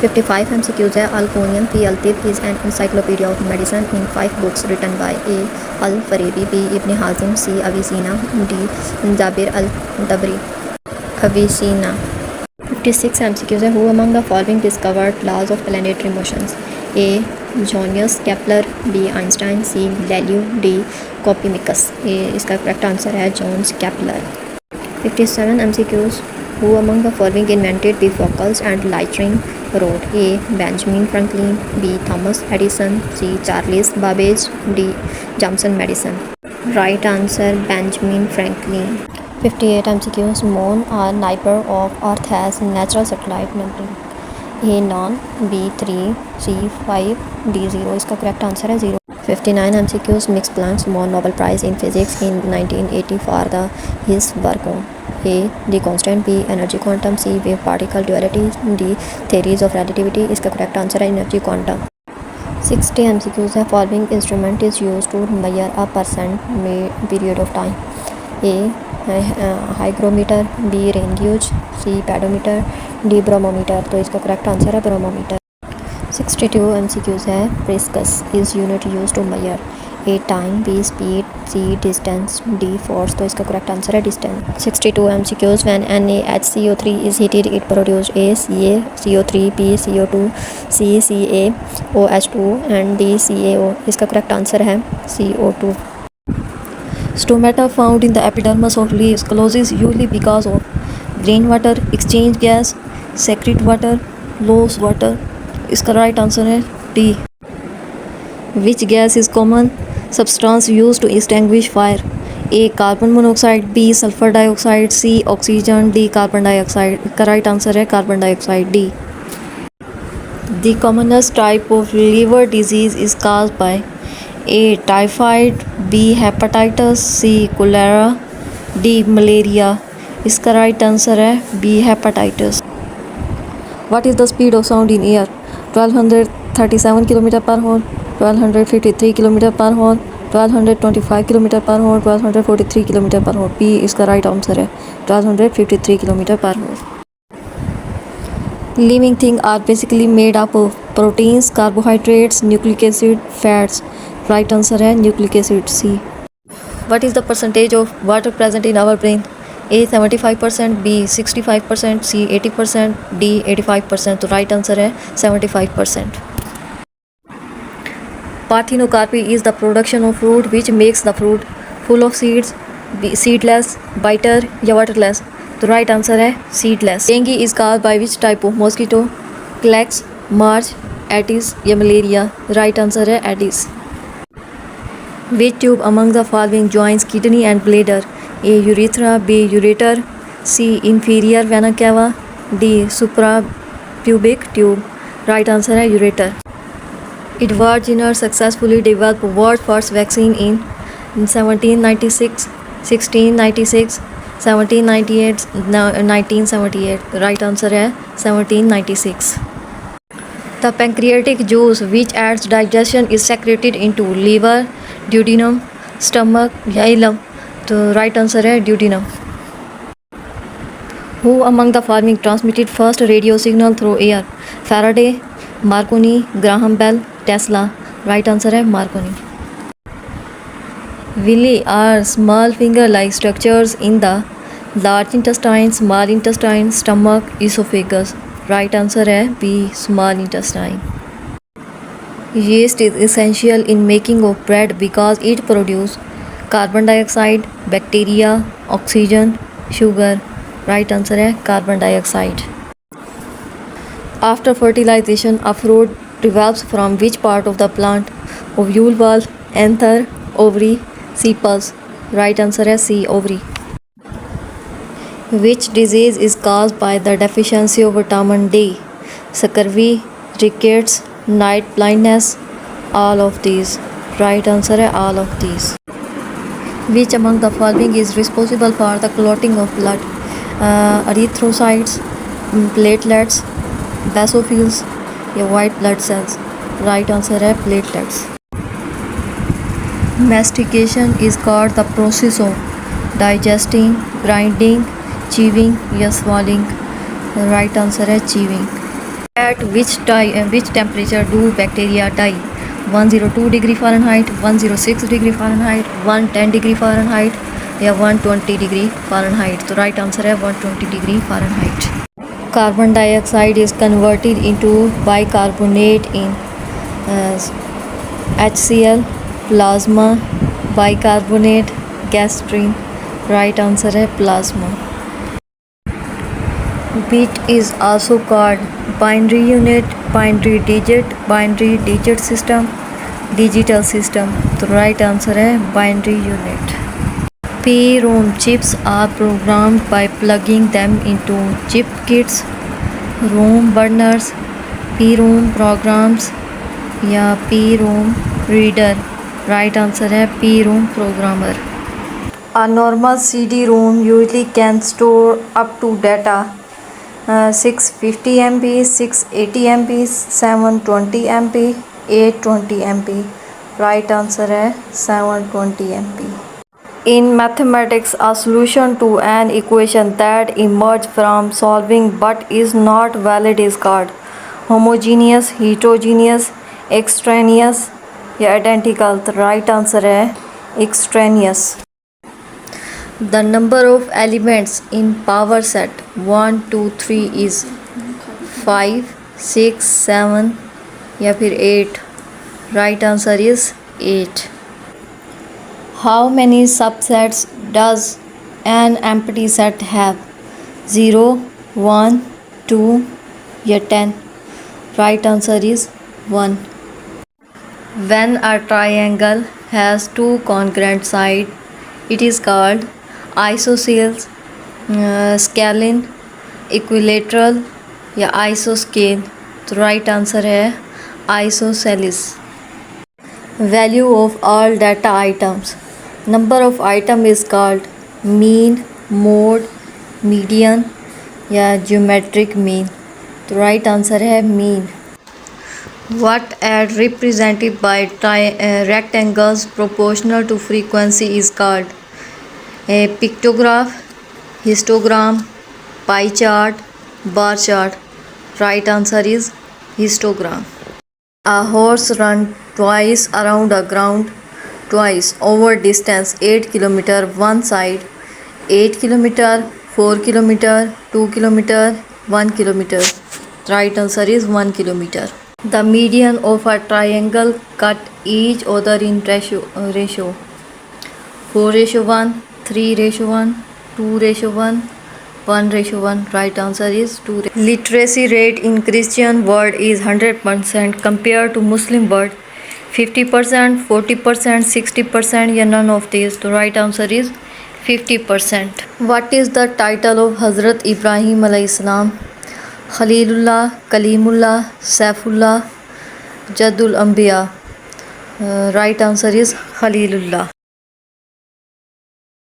55 MCQs है। अल-कुनियन पी अल-तिब is an encyclopedia of medicine in 5 books written by A. Al-Farabi, B. Ibn Hazm, C. Avicenna, D. Jabir al-Tabari. Avicenna. 56 MCQs है। Who among the following discovered laws of planetary motions? A. Johannes Kepler, B. Einstein, C. Galileo, D. Copernicus. A इसका correct answer है Johns Kepler. 57 MCQs. Who among the following invented bifocals and lightning rod? A. Benjamin Franklin, B. Thomas Edison, C. Charles Babbage, D. Jameson Madison. Right answer Benjamin Franklin. 58 MCQs. Moon or neighbor of Earth has natural satellite numbering. A. none, B. 3, C. 5, D. 0. इसका correct answer है 0. 59 MCQs. Max Planck won Nobel Prize in Physics in 1980 for his work on A. The constant, B. energy quantum, C. wave particle duality, D. theories of relativity. इसका correct answer है energy quantum. 60 MCQs है। Following instrument is used to measure a person period of time. A. hygrometer, B. rain gauge, C. pedometer, D. barometer. तो इसका correct answer है barometer। 62 MCQs है। Priscus is unit used to measure A. time, B. speed, C. distance, D. force. तो इसका correct answer है distance। 62 MCQs. When NaHCO3 is heated it produces A. CaCO3, B. CO2, C. CaOH2 and D. CaO. इसका correct answer है CO2। Stomata found in the epidermis of leaves closes usually because of rainwater, exchange gas, secrete water, loose water. इसका right answer है D. Which gas is common substance used to extinguish fire? A. carbon monoxide, B. sulfur dioxide, C. oxygen, D. carbon dioxide. इसका right answer है carbon dioxide D. The commonest type of liver disease is caused by A. typhoid, B. hepatitis, C. cholera, D. malaria. इसका right answer है B. hepatitis. What is the speed of sound in air? 1237 km per hour, 1253 km per hour, 1225 km per hour, 1243 km per hour. P इसका right answer है 1253 km per hour. Living things are basically made up of proteins, carbohydrates, nucleic acid, fats. Right answer है nucleic acid C. What is the percentage of water present in our brain? A. 75%, B. 65%, C. 80%, D. 85%. तो right answer है 75%. Parthenocarpy is the production of fruit which makes the fruit full of seeds, seedless, bitter या waterless. तो right answer है seedless. Dengue is caused by which type of mosquito? Clax, march, Aedes या malaria. Right answer है Aedes. Which tube among the following joins kidney and bladder? A. urethra, B. ureter, C. inferior vena cava, D. suprapubic tube. Right answer है ureter. Edward Jenner successfully developed what first vaccine in 1796, 1696, 1798, 1978. Right answer है 1796. The pancreatic juice which aids digestion is secreted into liver, duodenum, stomach या ileum. तो right answer है duodenum. Who among the following transmitted first radio signal through air? Faraday, Marconi, Graham Bell, Tesla. Right answer है Marconi. Villi are small finger-like structures in the large intestine, small intestine, stomach, esophagus. Right answer है B. small intestine. Yeast is essential in making of bread because it produces carbon dioxide, bacteria, oxygen, sugar. Right answer है carbon dioxide. After fertilization, a fruit develops from which part of the plant? Ovule valve, anther, ovary, sepals. Right answer है C. ovary. Which disease is caused by the deficiency of vitamin D? Scurvy, rickets, night blindness, all of these. Right answer है all of these. Which among the following is responsible for the clotting of blood? Erythrocytes, platelets, basophils या white blood cells. Right answer है platelets. Mastication is called the process of digesting, grinding, chewing या swallowing. Right answer है chewing. At which temperature do bacteria die? 102 degree Fahrenheit, 106 degree Fahrenheit, 110 degree Fahrenheit या 120 degree Fahrenheit. तो right answer है 120 degree Fahrenheit. Carbon dioxide is converted into bicarbonate in HCl, plasma, bicarbonate, gas stream. Right answer है plasma. Bit is also called binary unit, binary digit system, digital system. तो right answer है binary unit. P-ROM chips are programmed by plugging them into chip kits, ROM burners, P-ROM programs या P-ROM reader. Right answer है P-ROM programmer. A normal CD-ROM usually can store up to data 650 MB, 680 MB, 720 MB, 820 MB. Right answer है 720 MB. In mathematics, a solution to an equation that emerges from solving but is not valid is called homogeneous, heterogeneous, extraneous या identical. The right answer है extraneous. The number of elements in power set 1, 2, 3 is 5, 6, 7 या फिर 8. Right answer is 8. How many subsets does an empty set have? 0, 1, 2 या 10. Right answer is 1. When a triangle has two congruent sides, it is called isosceles, scalene, equilateral या isoscale. तो right answer है isosceles. Value of all data items. Number of item is called mean, mode, median या geometric mean. तो right answer है mean. What ad represented by rectangles proportional to frequency is called a pictograph, histogram, pie chart, bar chart. Right answer is histogram. A horse runs twice around a ground, twice over distance 8 km one side, 8 km, 4 km, 2 km, 1 km. Right answer is 1 km. The median of a triangle cut each other in ratio 4:1, 3:1, 2:1, 1:1. Right answer is 2. Literacy rate in Christian world is 100% compared to Muslim world 50%, 40%, 60% या none of these. The right answer is 50%. What is the title of Hazrat Ibrahim alayhi salam? Khalilullah, Kalimullah, Saifullah, Jadul Anbiya. Right answer is Khalilullah.